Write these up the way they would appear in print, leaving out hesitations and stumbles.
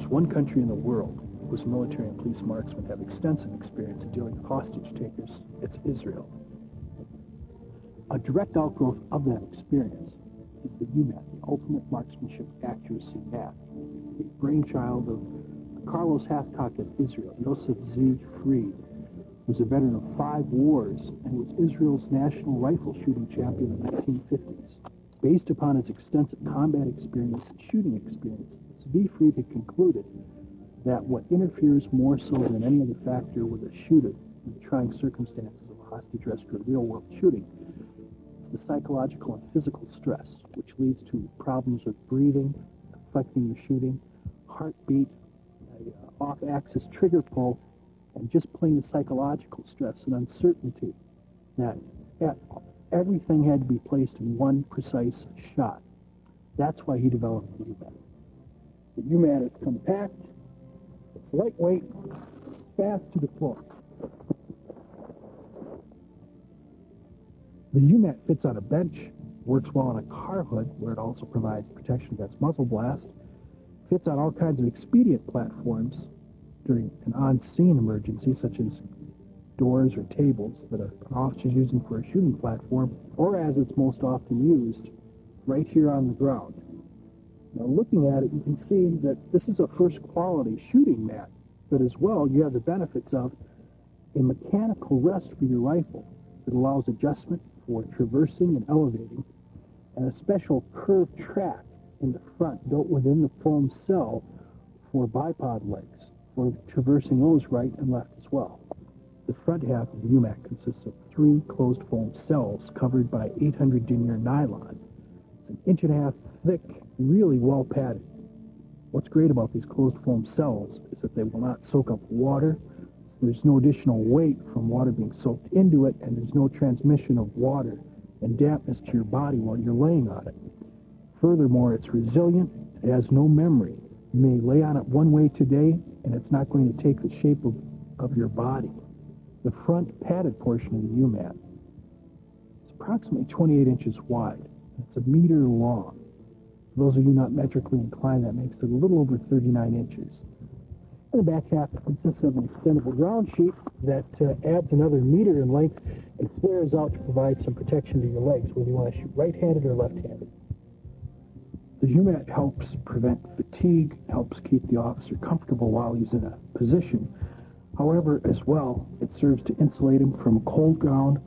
one country in the world whose military and police marksmen have extensive experience in dealing with hostage takers, it's Israel. A direct outgrowth of that experience is the UMAT, the Ultimate Marksmanship Accuracy Mat, a brainchild of the Carlos Hathcock of Israel, Yosef Z. Fried, was a veteran of 5 wars and was Israel's national rifle shooting champion in the 1950s. Based upon his extensive combat experience and shooting experience, Z. Fried had concluded that what interferes more so than any other factor with a shooter in the trying circumstances of a hostage rescue or real-world shooting is the psychological and physical stress, which leads to problems with breathing, affecting your shooting, heartbeat, off-axis trigger pull, and just plain the psychological stress and uncertainty that everything had to be placed in one precise shot. That's why he developed the UMAT. The UMAT is compact, it's lightweight, fast to deploy. The UMAT fits on a bench, works well on a car hood, where it also provides protection against muzzle blast, fits on all kinds of expedient platforms during an on-scene emergency, such as doors or tables that an officer is using for a shooting platform, or as it's most often used, right here on the ground. Now, looking at it, you can see that this is a first-quality shooting mat, but as well, you have the benefits of a mechanical rest for your rifle that allows adjustment for traversing and elevating, and a special curved track in the front built within the foam cell for bipod legs, for traversing those right and left as well. The front half of the UMAT consists of 3 closed foam cells covered by 800 denier nylon. It's 1.5 inches thick, really well padded. What's great about these closed foam cells is that they will not soak up water. There's no additional weight from water being soaked into it, and there's no transmission of water and dampness to your body while you're laying on it. Furthermore, it's resilient. It has no memory. You may lay on it one way today, and it's not going to take the shape of your body. The front padded portion of the UMAT is approximately 28 inches wide. It's 1 meter long. For those of you not metrically inclined, that makes it a little over 39 inches. And the back half consists of an extendable ground sheet that adds another meter in length and flares out to provide some protection to your legs, whether you want to shoot right-handed or left-handed. The UMAT helps prevent fatigue, helps keep the officer comfortable while he's in a position. However, as well, it serves to insulate him from cold ground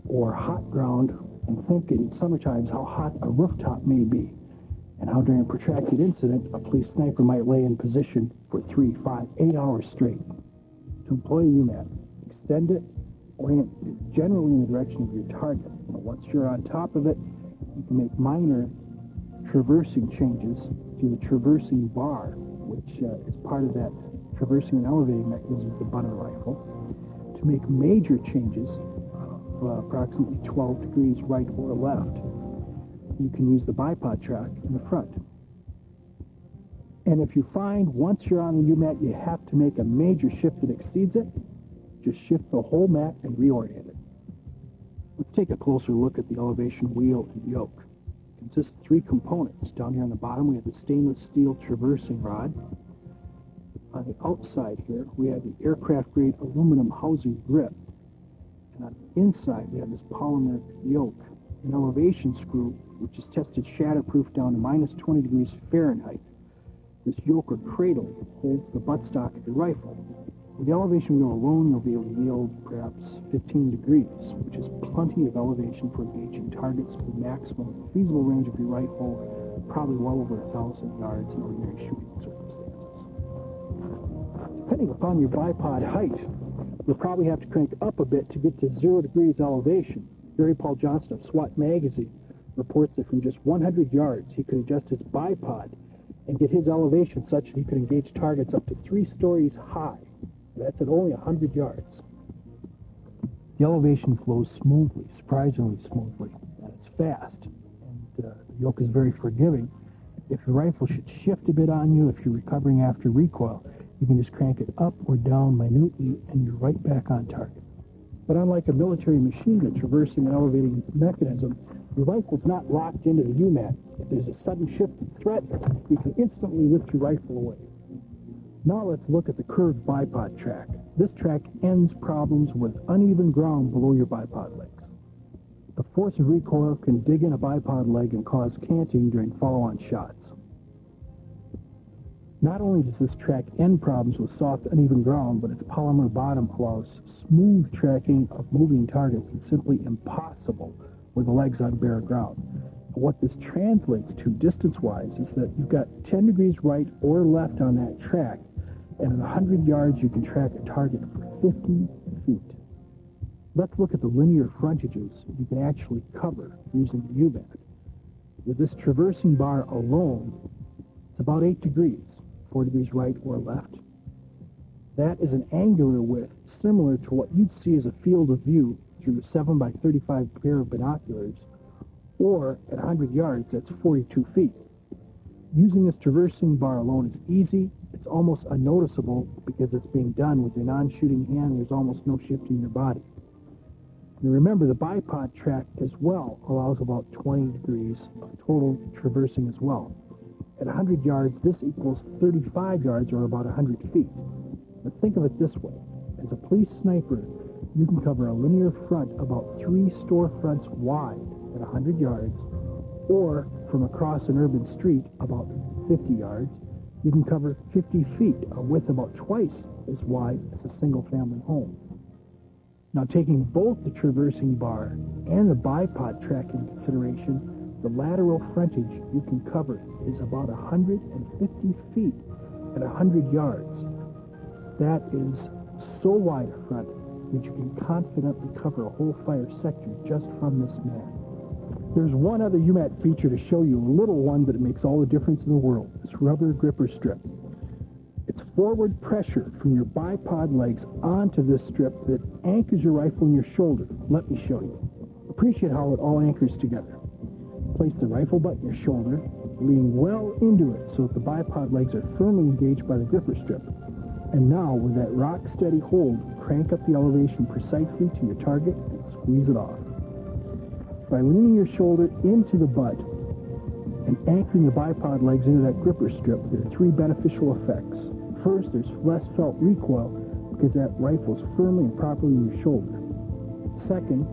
or hot ground, and think in summer times how hot a rooftop may be, and how during a protracted incident, a police sniper might lay in position for 3, 5, 8 hours straight. To employ a UMAT, extend it, orient it generally in the direction of your target. And once you're on top of it, you can make minor traversing changes to the traversing bar, which is part of that traversing and elevating mechanism of the butt of the rifle. To make major changes of approximately 12 degrees right or left, you can use the bipod track in the front. And if you find once you're on the UMAT you have to make a major shift that exceeds it, just shift the whole mat and reorient it. Let's take a closer look at the elevation wheel and yoke. It consists of 3 components. Down here on the bottom we have the stainless steel traversing rod. On the outside here we have the aircraft grade aluminum housing grip. And on the inside we have this polymer yoke, an elevation screw which is tested shatterproof down to minus 20 degrees Fahrenheit. This yoke or cradle holds the buttstock of your rifle. With the elevation wheel alone, you'll be able to yield perhaps 15 degrees, which is plenty of elevation for engaging targets to the maximum feasible range of your rifle, probably well over 1,000 yards in ordinary shooting circumstances. Depending upon your bipod height, you'll probably have to crank up a bit to get to 0 degrees elevation. Gary Paul Johnson of SWAT magazine reports that from just 100 yards, he could adjust his bipod and get his elevation such that he could engage targets up to 3 stories high. That's at only 100 yards. The elevation flows smoothly, surprisingly smoothly, and it's fast. And the yoke is very forgiving. If your rifle should shift a bit on you, if you're recovering after recoil, you can just crank it up or down minutely, and you're right back on target. But unlike a military machine gun traversing and elevating mechanism, your rifle's not locked into the UMAT. If there's a sudden shift in threat, you can instantly lift your rifle away. Now let's look at the curved bipod track. This track ends problems with uneven ground below your bipod legs. The force of recoil can dig in a bipod leg and cause canting during follow-on shots. Not only does this track end problems with soft, uneven ground, but its polymer bottom allows smooth tracking of moving targets that's simply impossible with the legs on bare ground. And what this translates to distance-wise is that you've got 10 degrees right or left on that track, and at 100 yards you can track a target for 50 feet. Let's look at the linear frontages you can actually cover using the UMAT. With this traversing bar alone, it's about 8 degrees, 4 degrees right or left. That is an angular width similar to what you'd see as a field of view through a 7 by 35 pair of binoculars, or at 100 yards, that's 42 feet. Using this traversing bar alone is easy. It's almost unnoticeable because it's being done with your non-shooting hand. There's almost no shifting your body. And remember, the bipod track as well allows about 20 degrees of total traversing as well. At 100 yards, this equals 35 yards or about 100 feet. But think of it this way. As a police sniper, you can cover a linear front about 3 storefronts wide at 100 yards, or from across an urban street about 50 yards, you can cover 50 feet, a width about twice as wide as a single-family home. Now, taking both the traversing bar and the bipod track into consideration, the lateral frontage you can cover is about 150 feet at 100 yards. That is so wide a front that you can confidently cover a whole fire sector just from this mat. There's one other UMAT feature to show you, a little one, but it makes all the difference in the world. This rubber gripper strip. It's forward pressure from your bipod legs onto this strip that anchors your rifle in your shoulder. Let me show you. Appreciate how it all anchors together. Place the rifle butt in your shoulder, lean well into it so that the bipod legs are firmly engaged by the gripper strip. And now, with that rock-steady hold, crank up the elevation precisely to your target and squeeze it off. By leaning your shoulder into the butt and anchoring the bipod legs into that gripper strip, there are 3 beneficial effects. First, there's less felt recoil because that rifle is firmly and properly in your shoulder. Second,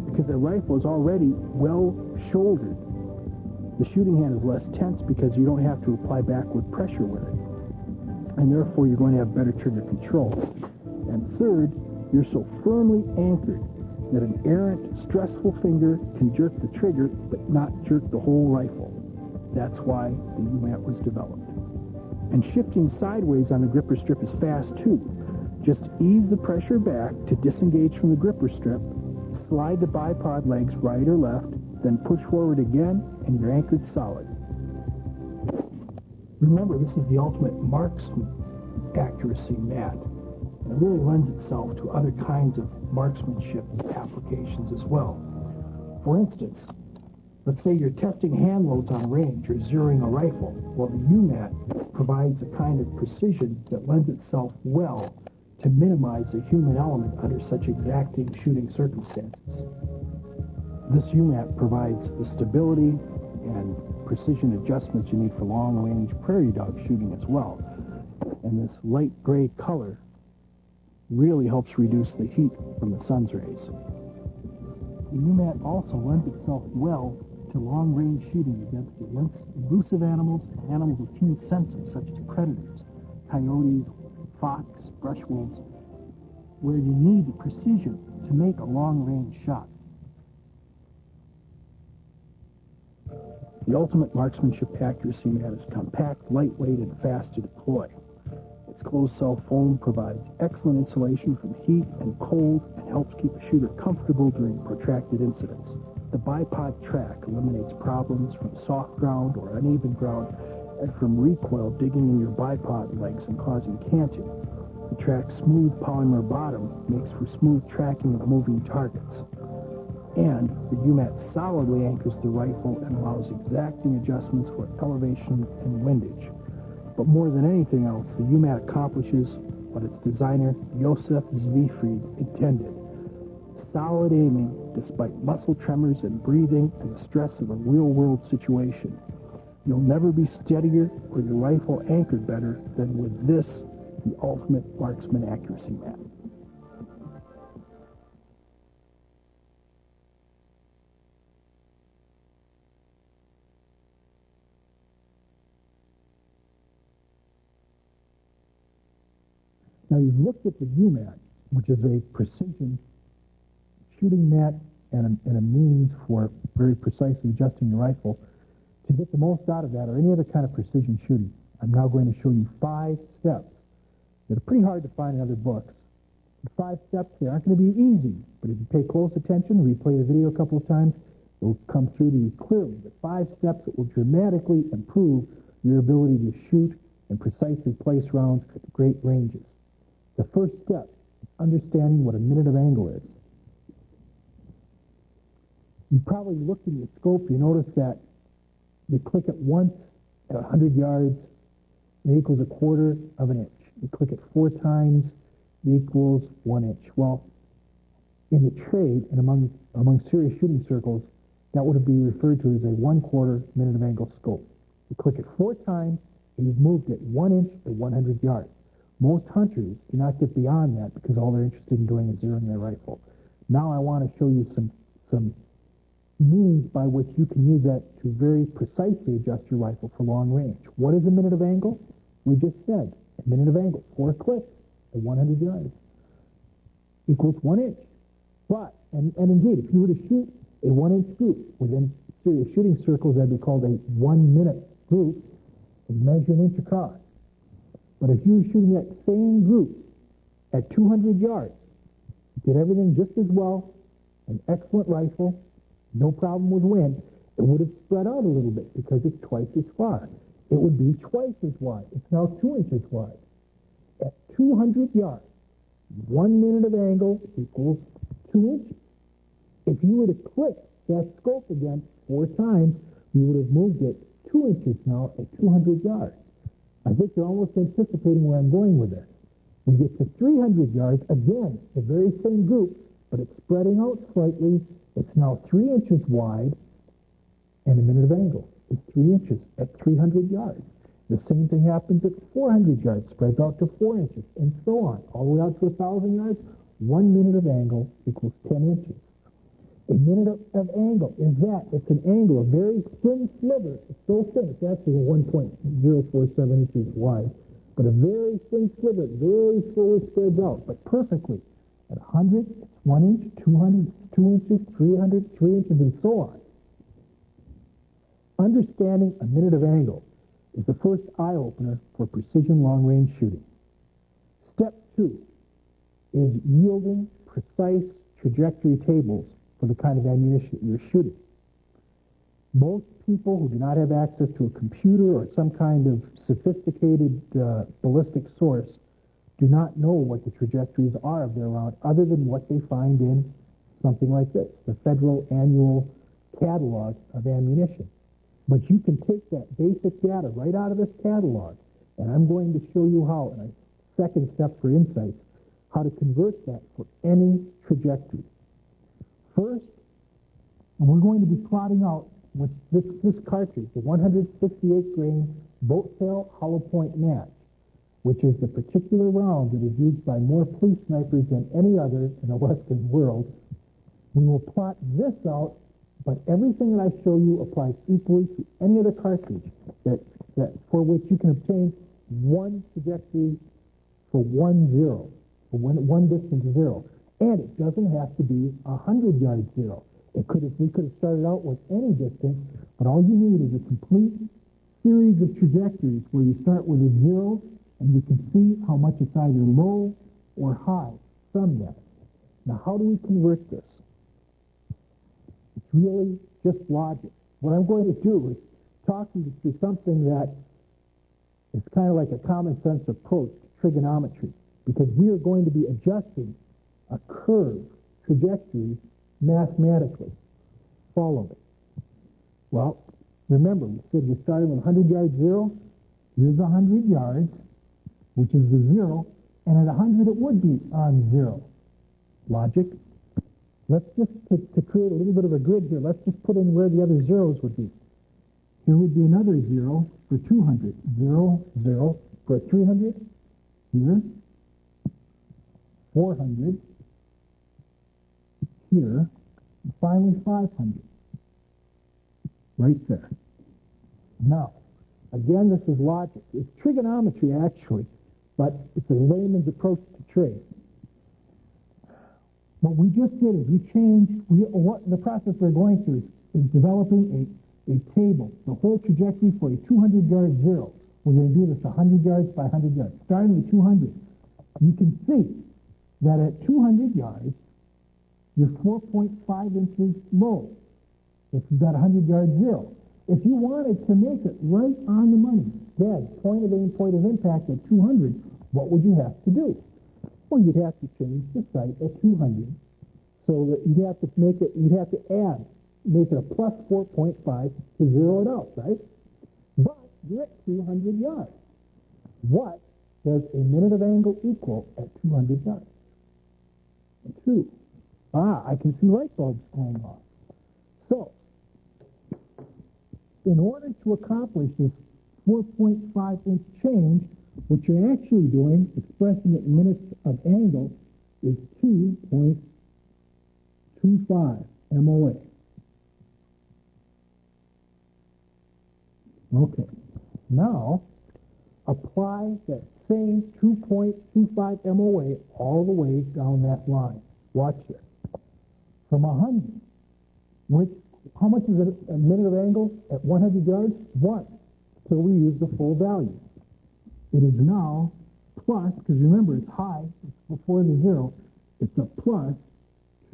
because the rifle is already well shouldered, the shooting hand is less tense because you don't have to apply backward pressure with it. And therefore, you're going to have better trigger control. And third, you're so firmly anchored that an errant, stressful finger can jerk the trigger but not jerk the whole rifle. That's why the UMAT was developed. And shifting sideways on the gripper strip is fast too. Just ease the pressure back to disengage from the gripper strip, slide the bipod legs right or left, then push forward again, and you're anchored solid. Remember, this is the ultimate marksman accuracy mat. It really lends itself to other kinds of marksmanship applications as well. For instance, let's say you're testing hand loads on range or zeroing a rifle. Well, the UMAT provides a kind of precision that lends itself well to minimize the human element under such exacting shooting circumstances. This UMAT provides the stability and precision adjustments you need for long-range prairie dog shooting as well. And this light gray color really helps reduce the heat from the sun's rays. The UMAT also lends itself well to long-range shooting against elusive animals and animals with keen senses such as predators, coyotes, fox, brush wolves, where you need the precision to make a long-range shot. The ultimate marksmanship accuracy mat is compact, lightweight, and fast to deploy. Its closed-cell foam provides excellent insulation from heat and cold and helps keep a shooter comfortable during protracted incidents. The bipod track eliminates problems from soft ground or uneven ground and from recoil digging in your bipod legs and causing canting. The track's smooth polymer bottom makes for smooth tracking of moving targets. And the UMAT solidly anchors the rifle and allows exacting adjustments for elevation and windage. But more than anything else, the UMAT accomplishes what its designer, Josef Zwiefried, intended. Solid aiming despite muscle tremors and breathing and the stress of a real-world situation. You'll never be steadier or your rifle anchored better than with this the ultimate marksman accuracy mat. Now you've looked at the UMAT, which is a precision shooting mat and a means for very precisely adjusting your rifle to get the most out of that or any other kind of precision shooting. I'm now going to show you 5 steps that are pretty hard to find in other books. The 5 steps, they aren't going to be easy, but if you pay close attention, replay the video a couple of times, it will come through to you clearly. The 5 steps that will dramatically improve your ability to shoot and precisely place rounds at great ranges. The first step is understanding what a minute of angle is. You probably looked in your scope, you notice that you click it once at 100 yards, it equals 1/4 of an inch. You click it 4 times, it equals 1 inch. Well, in the trade and among serious shooting circles, that would be referred to as a 1/4 minute of angle scope. You click it 4 times, and you've moved it 1 inch at 100 yards. Most hunters do not get beyond that because all they're interested in doing is zeroing their rifle. Now I want to show you some means by which you can use that to very precisely adjust your rifle for long range. What is a minute of angle? We just said a minute of angle, 4 clicks at 100 yards equals 1 inch. But, and indeed, if you were to shoot a 1 inch group within serious shooting circles, that'd be called a 1 minute group, and measure an inch across. But if you were shooting that same group at 200 yards, did everything just as well, an excellent rifle, no problem with wind, it would have spread out a little bit because it's twice as far. It would be twice as wide. It's now 2 inches wide. At 200 yards, 1 minute of angle equals 2 inches. If you were to click that scope again 4 times, you would have moved it 2 inches now at 200 yards. I think you're almost anticipating where I'm going with this. We get to 300 yards, again, the very same group, but it's spreading out slightly. It's now 3 inches wide, and a minute of angle is 3 inches at 300 yards. The same thing happens at 400 yards, spreads out to 4 inches, and so on. All the way out to 1,000 yards, 1 minute of angle equals 10 inches. A minute of angle is that. It's an angle, a very thin sliver. It's so thin, it's actually 1.047 inches wide, but a very thin sliver, very slowly spreads out, but perfectly. At 100, it's 1 inch, 200, it's 2 inches, 300, 3 inches, and so on. Understanding a minute of angle is the first eye-opener for precision long-range shooting. Step 2 is yielding precise trajectory tables for the kind of ammunition you're shooting. Most people who do not have access to a computer or some kind of sophisticated ballistic source do not know what the trajectories are of their round other than what they find in something like this, the Federal Annual Catalog of Ammunition. But you can take that basic data right out of this catalog, and I'm going to show you how, in a second step for insights, how to convert that for any trajectory. First, and we're going to be plotting out with this cartridge, the 168 grain boat tail hollow point match, which is the particular round that is used by more police snipers than any other in the Western world. We will plot this out, but everything that I show you applies equally to any other cartridge that for which you can obtain one trajectory for 1 0, for one distance 0. And it doesn't have to be 100 yards 0. We could have started out with any distance, but all you need is a complete series of trajectories where you start with a 0, and you can see how much it's either low or high from that. Now, how do we convert this? It's really just logic. What I'm going to do is talk you through something that is kind of like a common sense approach to trigonometry, because we are going to be adjusting a curve trajectory mathematically. Follow it. Well, remember, we said we're starting with 100 yards 0. Here's 100 yards, which is the 0, and at 100 it would be on 0. Logic. Let's just, to create a little bit of a grid here, let's just put in where the other zeros would be. Here would be another 0 for 200. 0, 0 for 300. here, 400, here, and finally 500. Right there. Now, again, this is logic. It's trigonometry, actually, but it's a layman's approach to trade. What we just did is we changed, what the process we're going through is developing a table, the whole trajectory for a 200-yard zero. We're going to do this 100 yards by 100 yards. Starting with 200, you can see that at 200 yards, you're 4.5 inches low. If you've got a 100-yard zero. If you wanted to make it right on the money, dead, point of aim, point of impact at 200, what would you have to do? Well, you'd have to change the site at 200 so that you'd have to make it a plus 4.5 to zero it out, right? But you're at 200 yards. What does a minute of angle equal at 200 yards? 2. I can see light bulbs going off. So, in order to accomplish this 4.5-inch change, what you're actually doing, expressing it in minutes of angle, is 2.25 MOA. Okay. Now, apply that same 2.25 MOA all the way down that line. Watch this. From 100, how much is it a minute of angle at 100 yards? 1. So we use the full value. It is now plus, because remember it's high, it's before the zero, it's a plus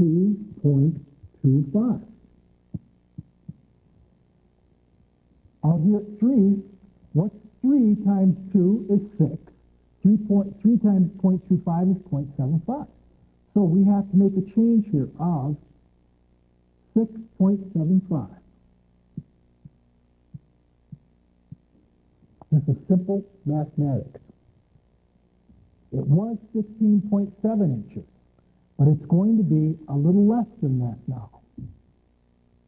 2.25. Out here at 3, what's 3 times 2 is 6. 3 times 0.25 is 0.75. So we have to make a change here of 6.75. This is simple mathematics. It was 16.7 inches, but it's going to be a little less than that now.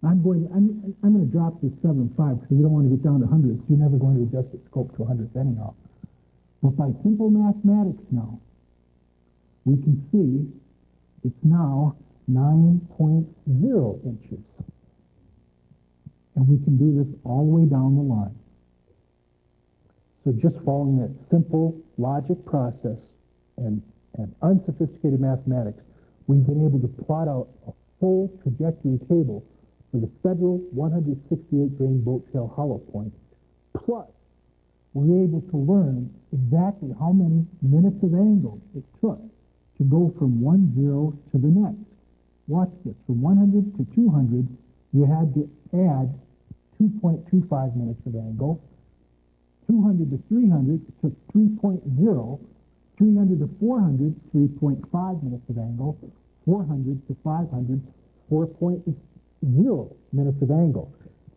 I'm going to drop this 7.5 because you don't want to get down to hundredths. You're never going to adjust the scope to hundredths anyhow. But by simple mathematics now, we can see it's now 9.0 inches. And we can do this all the way down the line. So just following that simple logic process and unsophisticated mathematics, we've been able to plot out a full trajectory table for the federal 168-grain boat tail hollow point. Plus, we're able to learn exactly how many minutes of angle it took to go from one zero to the next. Watch this. From 100 to 200, you had to add 2.25 minutes of angle. 200 to 300 took 3.0. 300 to 400, 3.5 minutes of angle. 400 to 500, 4.0 minutes of angle.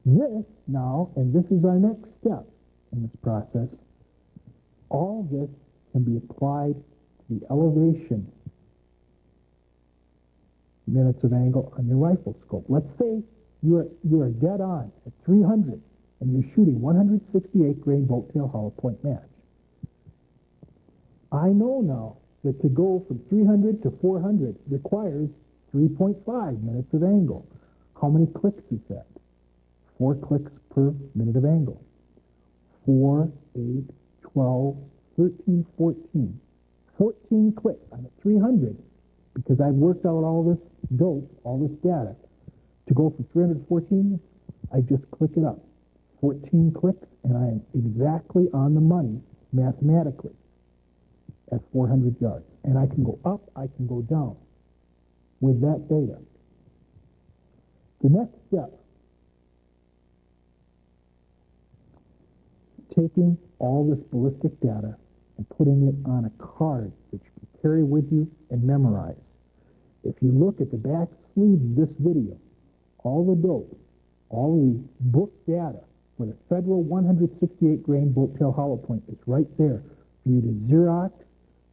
This now, and this is our next step in this process, all this can be applied to the elevation minutes of angle on your rifle scope. Let's say you are dead on at 300 and you're shooting 168 grain boat tail hollow point match. I know now that to go from 300 to 400 requires 3.5 minutes of angle. How many clicks is that? 4 clicks per minute of angle. 4, 8, 12, 13, 14. 14 clicks. I'm at 300 because I've worked out all this dope, all this data. To go from 300 to 14, I just click it up. 14 clicks, and I am exactly on the money mathematically at 400 yards. And I can go up, I can go down with that data. The next step, taking all this ballistic data and putting it on a card that you can carry with you and memorize. If you look at the back sleeve of this video, all the dope, all the book data for the federal 168 grain boat tail hollow point is right there for you to Xerox,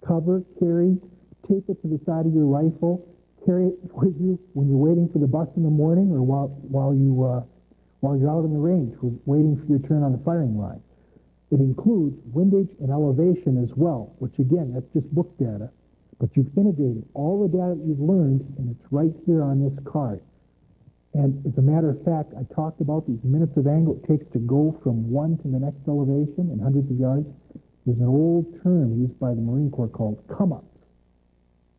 cover, carry, tape it to the side of your rifle, carry it with you when you're waiting for the bus in the morning or while you're out on the range waiting for your turn on the firing line. It includes windage and elevation as well, which again, that's just book data. But you've integrated all the data that you've learned, and it's right here on this card. And as a matter of fact, I talked about these minutes of angle it takes to go from one to the next elevation in hundreds of yards. There's an old term used by the Marine Corps called come-ups.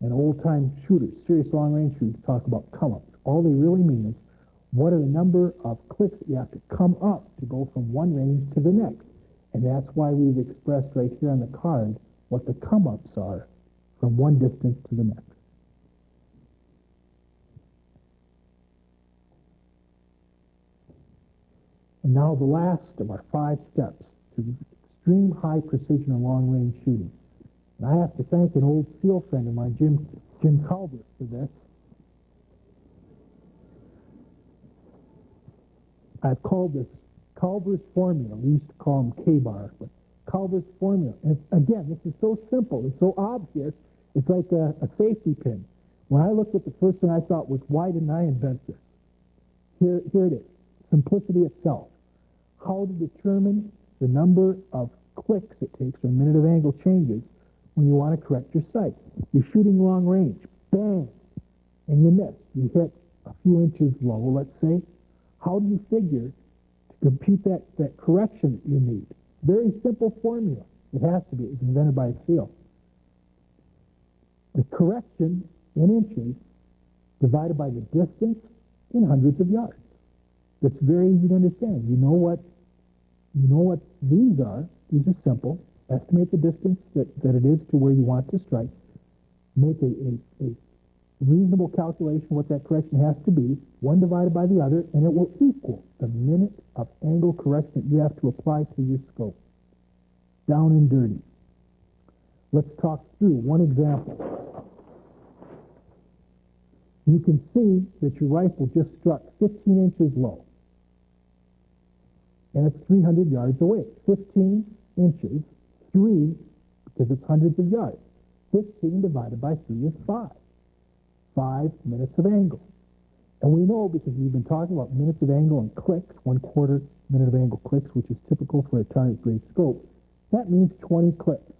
And old-time shooters, serious long-range shooters, talk about come-ups. All they really mean is, what are the number of clicks that you have to come up to go from one range to the next? And that's why we've expressed right here on the card what the come-ups are from one distance to the next. And now the last of our 5 steps to extreme high precision and long-range shooting. And I have to thank an old SEAL friend of mine, Jim Calvert, for this. I've called this Calvert's formula. We used to call him K-bar, but Calvert's formula. And again, this is so simple. It's so obvious. It's like a safety pin. When I looked at the first thing I thought was, why didn't I invent this? Here it is. Simplicity itself. How to determine the number of clicks it takes or minute of angle changes when you want to correct your sight. You're shooting long range. Bang! And you miss. You hit a few inches low, let's say. How do you figure to compute that correction that you need? Very simple formula. It has to be. It was invented by a SEAL. The correction in inches divided by the distance in hundreds of yards. That's very easy to understand. You know what these are. These are simple. Estimate the distance that it is to where you want to strike. Make a reasonable calculation what that correction has to be, one divided by the other, and it will equal the minute of angle correction that you have to apply to your scope. Down and dirty. Let's talk through one example. You can see that your rifle just struck 15 inches low. And it's 300 yards away. 15 inches, 3, because it's hundreds of yards. 15 divided by 3 is 5. 5 minutes of angle. And we know, because we've been talking about minutes of angle and clicks, 1/4 minute of angle clicks, which is typical for a target grade scope, that means 20 clicks.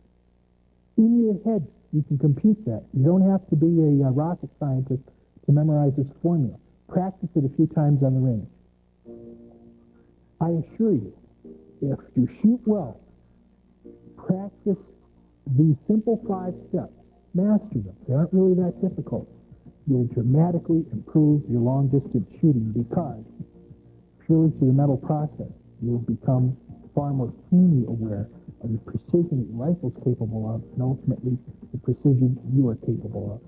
In your head, you can compute that. You don't have to be a rocket scientist to memorize this formula. Practice it a few times on the range. I assure you, if you shoot well, practice these simple 5 steps, master them. They aren't really that difficult. You'll dramatically improve your long-distance shooting because, purely through the mental process, you'll become far more keenly aware of the precision that your rifle is capable of and ultimately the precision you are capable of.